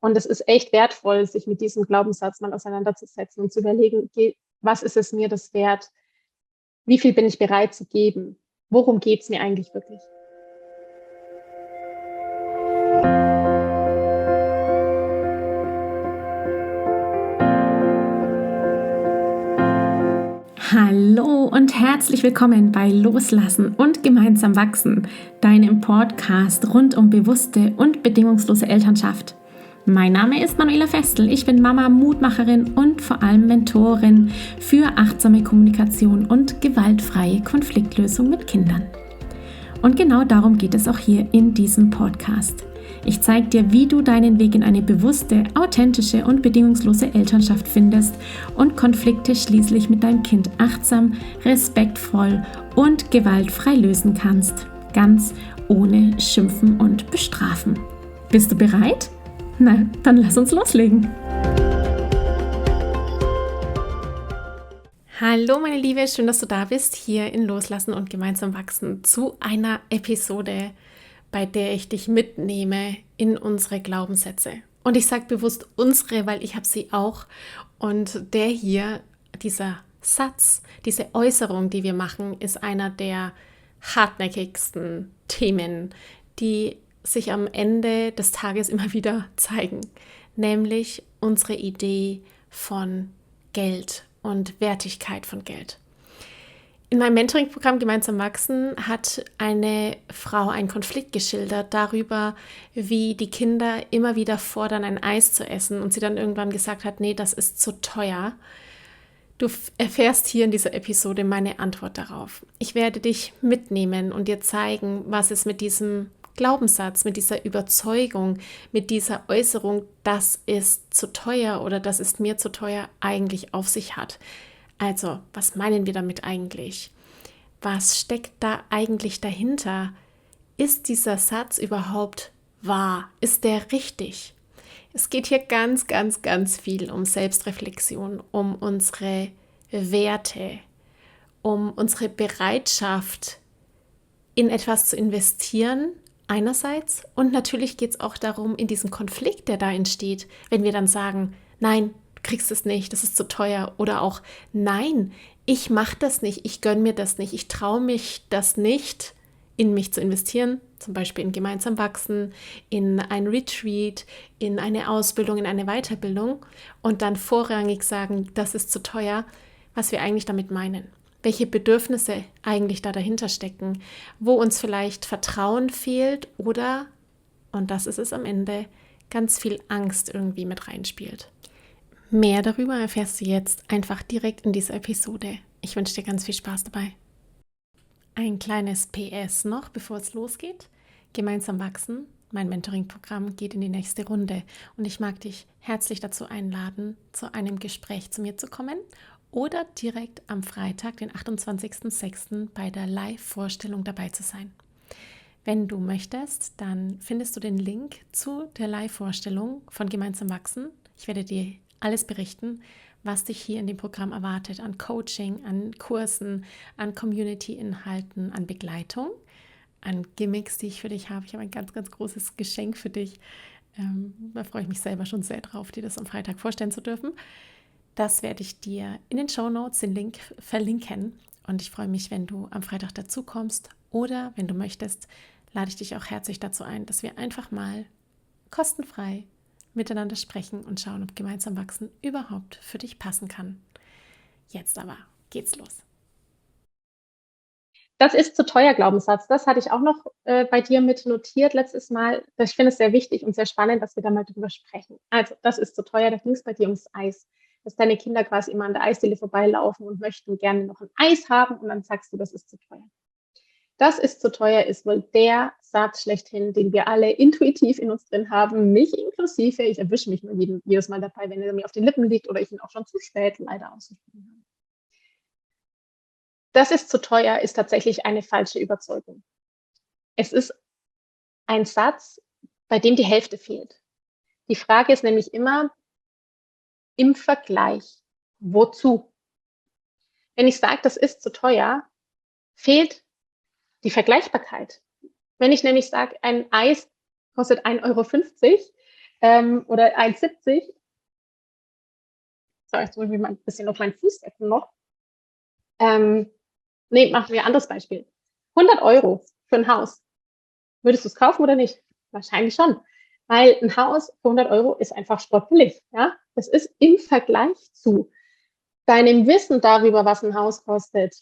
Und es ist echt wertvoll, sich mit diesem Glaubenssatz mal auseinanderzusetzen und zu überlegen, was ist es mir das wert? Wie viel bin ich bereit zu geben? Worum geht es mir eigentlich wirklich? Hallo und herzlich willkommen bei Loslassen und gemeinsam wachsen, deinem Podcast rund um bewusste und bedingungslose Elternschaft. Mein Name ist Manuela Festel, ich bin Mama, Mutmacherin und vor allem Mentorin für achtsame Kommunikation und gewaltfreie Konfliktlösung mit Kindern. Und genau darum geht es auch hier in diesem Podcast. Ich zeige dir, wie du deinen Weg in eine bewusste, authentische und bedingungslose Elternschaft findest und Konflikte schließlich mit deinem Kind achtsam, respektvoll und gewaltfrei lösen kannst. Ganz ohne Schimpfen und Bestrafen. Bist du bereit? Na, dann lass uns loslegen. Hallo meine Liebe, schön, dass du da bist, hier in Loslassen und gemeinsam wachsen zu einer Episode, bei der ich dich mitnehme in unsere Glaubenssätze. Und ich sage bewusst unsere, weil ich habe sie auch. Und der hier, dieser Satz, diese Äußerung, die wir machen, ist einer der hartnäckigsten Themen, die sich am Ende des Tages immer wieder zeigen. Nämlich unsere Idee von Geld und Wertigkeit von Geld. In meinem Mentoring-Programm Gemeinsam wachsen hat eine Frau einen Konflikt geschildert darüber, wie die Kinder immer wieder fordern, ein Eis zu essen und sie dann irgendwann gesagt hat, nee, das ist zu teuer. Du erfährst hier in dieser Episode meine Antwort darauf. Ich werde dich mitnehmen und dir zeigen, was es mit diesem Glaubenssatz, mit dieser Überzeugung, mit dieser Äußerung, das ist zu teuer oder das ist mir zu teuer, eigentlich auf sich hat. Also, was meinen wir damit eigentlich? Was steckt da eigentlich dahinter? Ist dieser Satz überhaupt wahr? Ist der richtig? Es geht hier ganz, ganz, ganz viel um Selbstreflexion, um unsere Werte, um unsere Bereitschaft, in etwas zu investieren, einerseits. Und natürlich geht es auch darum, in diesem Konflikt, der da entsteht, wenn wir dann sagen, nein, kriegst es nicht, das ist zu teuer. Oder auch, nein, ich mache das nicht, ich gönne mir das nicht, ich traue mich das nicht, in mich zu investieren, zum Beispiel in gemeinsam wachsen, in ein Retreat, in eine Ausbildung, in eine Weiterbildung und dann vorrangig sagen, das ist zu teuer, was wir eigentlich damit meinen. Welche Bedürfnisse eigentlich da dahinter stecken, wo uns vielleicht Vertrauen fehlt oder, und das ist es am Ende, ganz viel Angst irgendwie mit reinspielt. Mehr darüber erfährst du jetzt einfach direkt in dieser Episode. Ich wünsche dir ganz viel Spaß dabei. Ein kleines PS noch, bevor es losgeht. Gemeinsam wachsen, mein Mentoring-Programm geht in die nächste Runde und ich mag dich herzlich dazu einladen, zu einem Gespräch zu mir zu kommen oder direkt am Freitag, den 28.06. bei der Live-Vorstellung dabei zu sein. Wenn du möchtest, dann findest du den Link zu der Live-Vorstellung von Gemeinsam wachsen. Ich werde dir alles berichten, was dich hier in dem Programm erwartet, an Coaching, an Kursen, an Community-Inhalten, an Begleitung, an Gimmicks, die ich für dich habe. Ich habe ein ganz, ganz großes Geschenk für dich. Da freue ich mich selber schon sehr drauf, dir das am Freitag vorstellen zu dürfen. Das werde ich dir in den Shownotes den Link verlinken und ich freue mich, wenn du am Freitag dazu kommst oder wenn du möchtest, lade ich dich auch herzlich dazu ein, dass wir einfach mal kostenfrei miteinander sprechen und schauen, ob gemeinsam wachsen überhaupt für dich passen kann. Jetzt aber geht's los. Das ist zu teuer, Glaubenssatz. Das hatte ich auch noch bei dir mit notiert letztes Mal. Ich finde es sehr wichtig und sehr spannend, dass wir da mal drüber sprechen. Also, das ist zu teuer, da ging es bei dir ums Eis. Dass deine Kinder quasi immer an der Eisdiele vorbeilaufen und möchten gerne noch ein Eis haben und dann sagst du, das ist zu teuer. Das ist zu teuer ist wohl der Satz schlechthin, den wir alle intuitiv in uns drin haben, mich inklusive. Ich erwische mich nur jedes Mal dabei, wenn er mir auf den Lippen liegt oder ich ihn auch schon zu spät leider ausgesprochen habe. Das ist zu teuer ist tatsächlich eine falsche Überzeugung. Es ist ein Satz, bei dem die Hälfte fehlt. Die Frage ist nämlich immer im Vergleich, wozu? Wenn ich sage, das ist zu teuer, fehlt die Vergleichbarkeit. Wenn ich nämlich sage, ein Eis kostet 1,50 €, oder 1,70. So, jetzt muss ich mal ein bisschen auf meinen Fuß setzen noch. Nee, machen wir ein anderes Beispiel. 100 € für ein Haus. Würdest du es kaufen oder nicht? Wahrscheinlich schon. Weil ein Haus für 100 € ist einfach spottbillig. Ja? Das ist im Vergleich zu deinem Wissen darüber, was ein Haus kostet,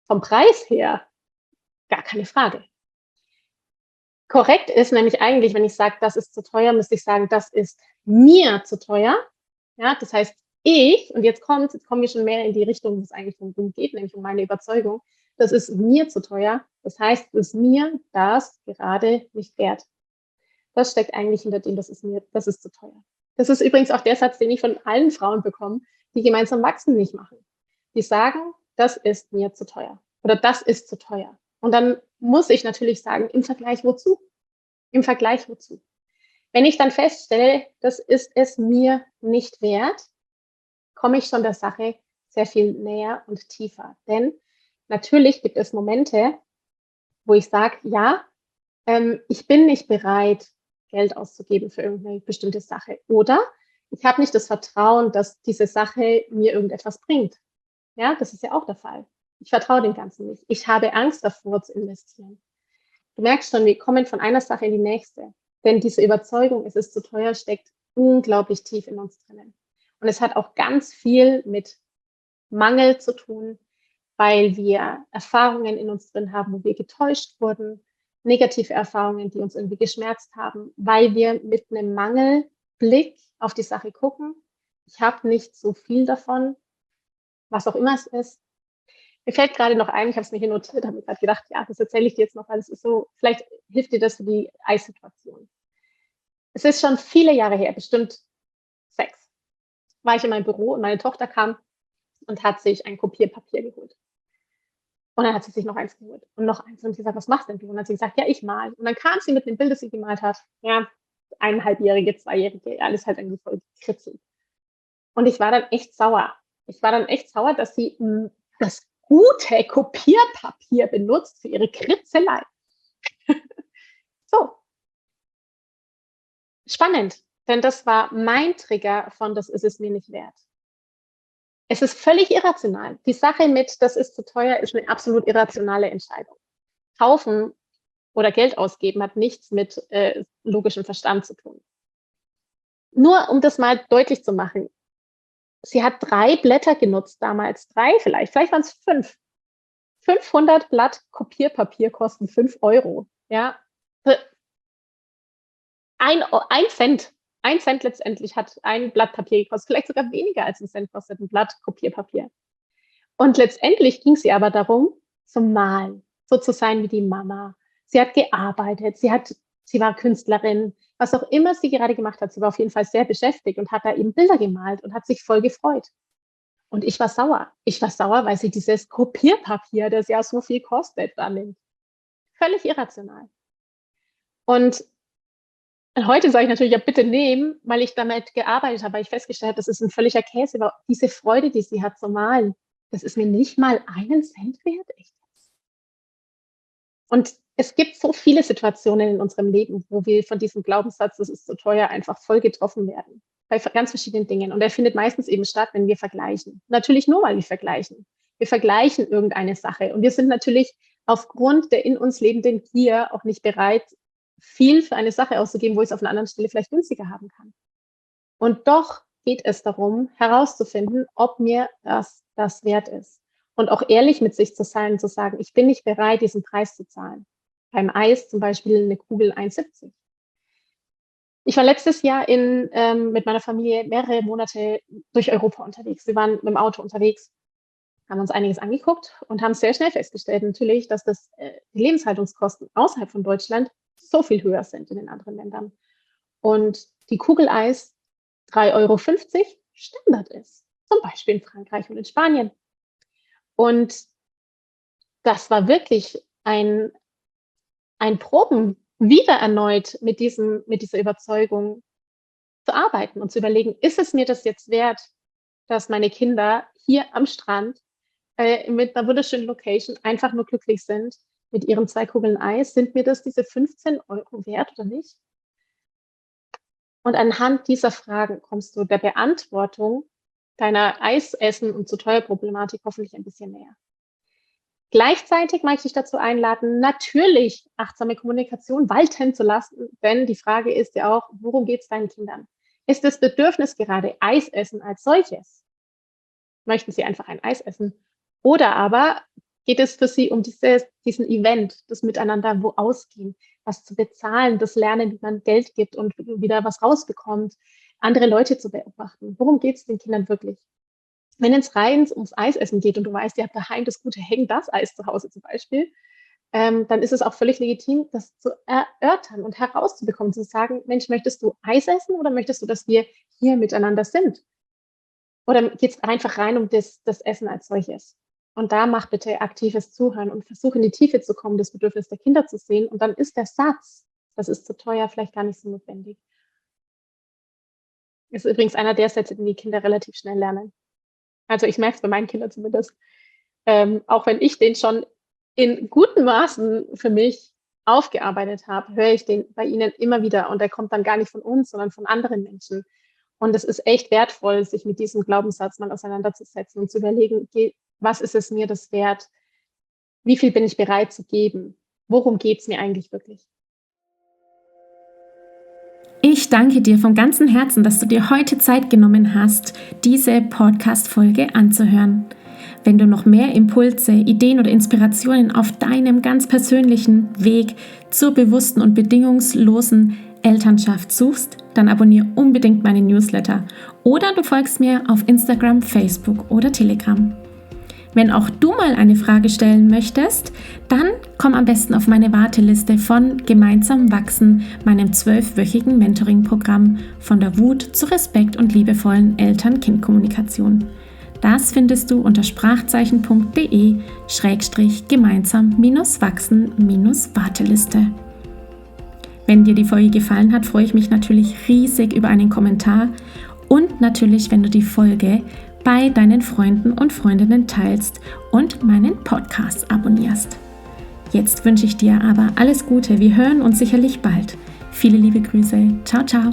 vom Preis her, gar keine Frage. Korrekt ist nämlich eigentlich, wenn ich sage, das ist zu teuer, müsste ich sagen, das ist mir zu teuer. Ja, das heißt, und jetzt kommen wir schon mehr in die Richtung, wo es eigentlich darum geht, nämlich um meine Überzeugung, das ist mir zu teuer. Das heißt, es ist mir das gerade nicht wert. Das steckt eigentlich hinter dem, das ist zu teuer. Das ist übrigens auch der Satz, den ich von allen Frauen bekomme, die gemeinsam wachsen nicht machen. Die sagen, das ist mir zu teuer oder das ist zu teuer. Und dann muss ich natürlich sagen, im Vergleich wozu? Im Vergleich wozu? Wenn ich dann feststelle, das ist es mir nicht wert, komme ich schon der Sache sehr viel näher und tiefer. Denn natürlich gibt es Momente, wo ich sage, ja, ich bin nicht bereit, Geld auszugeben für irgendeine bestimmte Sache. Oder ich habe nicht das Vertrauen, dass diese Sache mir irgendetwas bringt. Ja, das ist ja auch der Fall. Ich vertraue dem Ganzen nicht. Ich habe Angst davor zu investieren. Du merkst schon, wir kommen von einer Sache in die nächste. Denn diese Überzeugung, es ist zu teuer, steckt unglaublich tief in uns drinnen. Und es hat auch ganz viel mit Mangel zu tun, weil wir Erfahrungen in uns drin haben, wo wir getäuscht wurden, negative Erfahrungen, die uns irgendwie geschmerzt haben, weil wir mit einem Mangelblick auf die Sache gucken. Ich habe nicht so viel davon, was auch immer es ist. Mir fällt gerade noch ein, ich habe es mir hier notiert, habe mir gerade gedacht, ja, das erzähle ich dir jetzt noch, weil es ist so, vielleicht hilft dir das für die Eissituation. Es ist schon viele Jahre her, bestimmt 6, war ich in meinem Büro und meine Tochter kam und hat sich ein Kopierpapier geholt. Und dann hat sie sich noch eins geholt und noch eins. Und ich gesagt, was machst denn du? Und dann hat sie gesagt, ja, ich mal. Und dann kam sie mit dem Bild, das sie gemalt hat. Ja, 1,5-Jährige, 2-Jährige, alles halt irgendwie voll gekritzelt. Und ich war dann echt sauer. Ich war dann echt sauer, dass sie das gute Kopierpapier benutzt für ihre Kritzelei. So. Spannend, denn das war mein Trigger von, das ist es mir nicht wert. Es ist völlig irrational. Die Sache mit, das ist zu teuer, ist eine absolut irrationale Entscheidung. Kaufen oder Geld ausgeben hat nichts mit logischem Verstand zu tun. Nur um das mal deutlich zu machen. Sie hat 3 Blätter genutzt damals. 3 vielleicht waren es 5. 500 Blatt Kopierpapier kosten 5 €. Ja, ein Cent. 1 Cent letztendlich hat ein Blatt Papier gekostet. Vielleicht sogar weniger als 1 Cent kostet ein Blatt Kopierpapier. Und letztendlich ging sie aber darum, zu malen, so zu sein wie die Mama. Sie hat gearbeitet, sie war Künstlerin, was auch immer sie gerade gemacht hat. Sie war auf jeden Fall sehr beschäftigt und hat da eben Bilder gemalt und hat sich voll gefreut. Und ich war sauer. Ich war sauer, weil sie dieses Kopierpapier, das ja so viel kostet, da nimmt. Völlig irrational. Und heute sage ich natürlich, ja, bitte nehmen, weil ich damit gearbeitet habe, weil ich festgestellt habe, das ist ein völliger Käse. Aber diese Freude, die sie hat zu malen, das ist mir nicht mal 1 Cent wert. Echt. Und es gibt so viele Situationen in unserem Leben, wo wir von diesem Glaubenssatz, das ist zu teuer, einfach voll getroffen werden. Bei ganz verschiedenen Dingen. Und er findet meistens eben statt, wenn wir vergleichen. Natürlich nur, weil wir vergleichen. Wir vergleichen irgendeine Sache. Und wir sind natürlich aufgrund der in uns lebenden Gier auch nicht bereit, viel für eine Sache auszugeben, wo ich es auf einer anderen Stelle vielleicht günstiger haben kann. Und doch geht es darum, herauszufinden, ob mir das wert ist. Und auch ehrlich mit sich zu sein und zu sagen, ich bin nicht bereit, diesen Preis zu zahlen. Beim Eis zum Beispiel eine Kugel 1,70. Ich war letztes Jahr mit meiner Familie mehrere Monate durch Europa unterwegs. Wir waren mit dem Auto unterwegs, haben uns einiges angeguckt und haben sehr schnell festgestellt natürlich, dass die Lebenshaltungskosten außerhalb von Deutschland so viel höher sind in den anderen Ländern. Und die Kugel Eis 3,50 € Standard ist. Zum Beispiel in Frankreich und in Spanien. Und das war wirklich ein Proben, wieder erneut mit dieser Überzeugung zu arbeiten und zu überlegen, ist es mir das jetzt wert, dass meine Kinder hier am Strand mit einer wunderschönen Location einfach nur glücklich sind mit ihren 2 Kugeln Eis? Sind mir das diese 15 € wert oder nicht? Und anhand dieser Fragen kommst du der Beantwortung deiner Eisessen und zu teuer Problematik hoffentlich ein bisschen näher. Gleichzeitig möchte ich dazu einladen, natürlich achtsame Kommunikation walten zu lassen, denn die Frage ist ja auch, worum geht es deinen Kindern? Ist das Bedürfnis gerade Eisessen als solches? Möchten sie einfach ein Eis essen? Oder aber geht es für sie um diesen Event, das Miteinander wo ausgehen, was zu bezahlen, das Lernen, wie man Geld gibt und wieder was rausbekommt, andere Leute zu beobachten? Worum geht es den Kindern wirklich? Wenn es rein ums Eisessen geht und du weißt, ihr habt daheim das gute Hängen-das-Eis zu Hause zum Beispiel, dann ist es auch völlig legitim, das zu erörtern und herauszubekommen, zu sagen, Mensch, möchtest du Eis essen oder möchtest du, dass wir hier miteinander sind? Oder geht es einfach rein um das Essen als solches? Und da mach bitte aktives Zuhören und versuch in die Tiefe zu kommen, das Bedürfnis der Kinder zu sehen. Und dann ist der Satz, das ist zu teuer, vielleicht gar nicht so notwendig. Ist übrigens einer der Sätze, die Kinder relativ schnell lernen. Also ich merke es bei meinen Kindern zumindest. Auch wenn ich den schon in guten Maßen für mich aufgearbeitet habe, höre ich den bei ihnen immer wieder. Und der kommt dann gar nicht von uns, sondern von anderen Menschen. Und es ist echt wertvoll, sich mit diesem Glaubenssatz mal auseinanderzusetzen und zu überlegen, was ist es mir das wert? Wie viel bin ich bereit zu geben? Worum geht es mir eigentlich wirklich? Ich danke dir von ganzem Herzen, dass du dir heute Zeit genommen hast, diese Podcast-Folge anzuhören. Wenn du noch mehr Impulse, Ideen oder Inspirationen auf deinem ganz persönlichen Weg zur bewussten und bedingungslosen Elternschaft suchst, dann abonniere unbedingt meine Newsletter oder du folgst mir auf Instagram, Facebook oder Telegram. Wenn auch du mal eine Frage stellen möchtest, dann komm am besten auf meine Warteliste von Gemeinsam wachsen, meinem 12-wöchigen Mentoring-Programm von der Wut zu Respekt und liebevollen Eltern-Kind-Kommunikation. Das findest du unter sprachzeichen.de/gemeinsam-wachsen-Warteliste. Wenn dir die Folge gefallen hat, freue ich mich natürlich riesig über einen Kommentar und natürlich, wenn du die Folge bei deinen Freunden und Freundinnen teilst und meinen Podcast abonnierst. Jetzt wünsche ich dir aber alles Gute. Wir hören uns sicherlich bald. Viele liebe Grüße. Ciao, ciao.